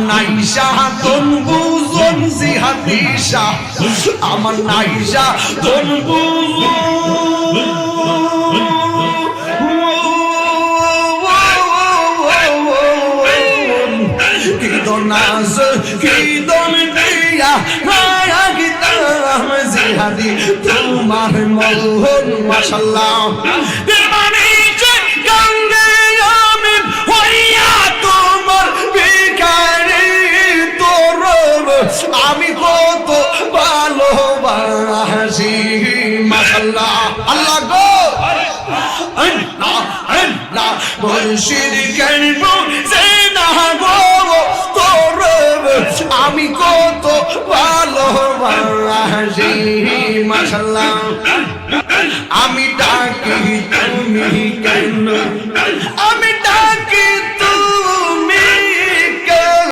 নাইশা তোন বুজন জিহাদিশা আমার নাইশা তোন কি দনাজ কি দন দিয়া মায়া গীতাম জিহাদি তোমার মৌহন মাশাআল্লাহ দিবানি যে গঙ্গে আমি হইয়া তোমার ভিখারি তোর আমি কত ভালোবাসি মাশাআল্লাহ আল্লাহ গো আল্লাহ আল্লাহ মুর্শিদ কেন সে না গো তোর আমি কত ভালোবাসি মাশাআল্লাহ আমি ডাকি তুমি কেন আমি